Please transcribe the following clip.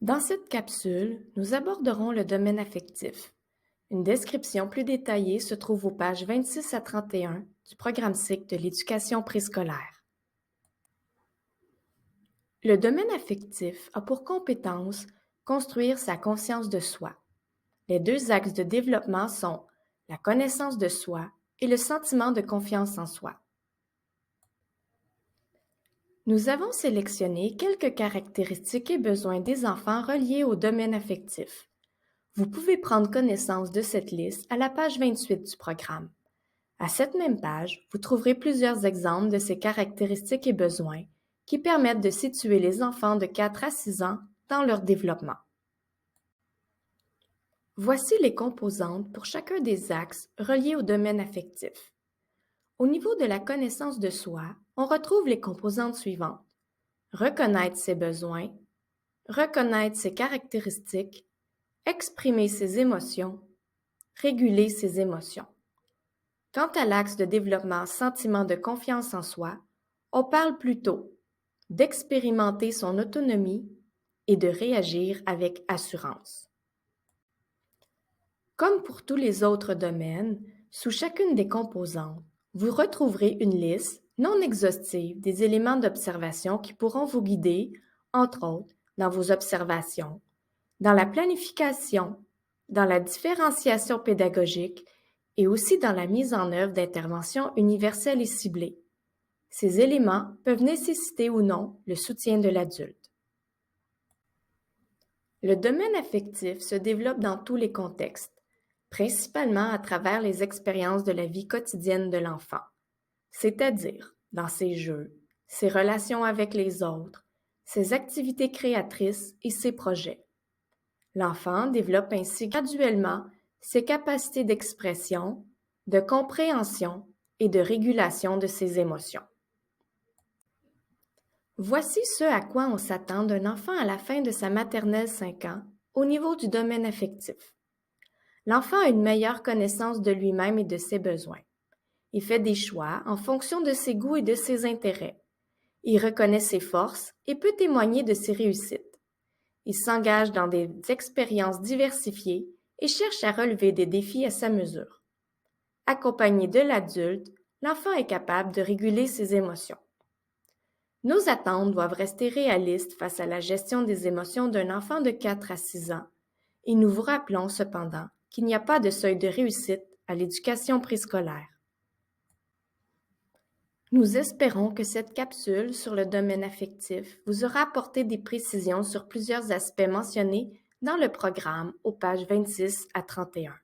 Dans cette capsule, nous aborderons le domaine affectif. Une description plus détaillée se trouve aux pages 26 à 31 du programme SIC de l'éducation préscolaire. Le domaine affectif a pour compétence construire sa conscience de soi. Les deux axes de développement sont la connaissance de soi et le sentiment de confiance en soi. Nous avons sélectionné quelques caractéristiques et besoins des enfants reliés au domaine affectif. Vous pouvez prendre connaissance de cette liste à la page 28 du programme. À cette même page, vous trouverez plusieurs exemples de ces caractéristiques et besoins qui permettent de situer les enfants de 4 à 6 ans dans leur développement. Voici les composantes pour chacun des axes reliés au domaine affectif. Au niveau de la connaissance de soi, on retrouve les composantes suivantes. Reconnaître ses besoins, reconnaître ses caractéristiques, exprimer ses émotions, réguler ses émotions. Quant à l'axe de développement sentiment de confiance en soi, on parle plutôt d'expérimenter son autonomie et de réagir avec assurance. Comme pour tous les autres domaines, sous chacune des composantes, vous retrouverez une liste non exhaustive des éléments d'observation qui pourront vous guider, entre autres, dans vos observations, dans la planification, dans la différenciation pédagogique et aussi dans la mise en œuvre d'interventions universelles et ciblées. Ces éléments peuvent nécessiter ou non le soutien de l'adulte. Le domaine affectif se développe dans tous les contextes, principalement à travers les expériences de la vie quotidienne de l'enfant, c'est-à-dire dans ses jeux, ses relations avec les autres, ses activités créatrices et ses projets. L'enfant développe ainsi graduellement ses capacités d'expression, de compréhension et de régulation de ses émotions. Voici ce à quoi on s'attend d'un enfant à la fin de sa maternelle 5 ans au niveau du domaine affectif. L'enfant a une meilleure connaissance de lui-même et de ses besoins. Il fait des choix en fonction de ses goûts et de ses intérêts. Il reconnaît ses forces et peut témoigner de ses réussites. Il s'engage dans des expériences diversifiées et cherche à relever des défis à sa mesure. Accompagné de l'adulte, l'enfant est capable de réguler ses émotions. Nos attentes doivent rester réalistes face à la gestion des émotions d'un enfant de 4 à 6 ans, et nous vous rappelons cependant qu'il n'y a pas de seuil de réussite à l'éducation préscolaire. Nous espérons que cette capsule sur le domaine affectif vous aura apporté des précisions sur plusieurs aspects mentionnés dans le programme aux pages 26 à 31.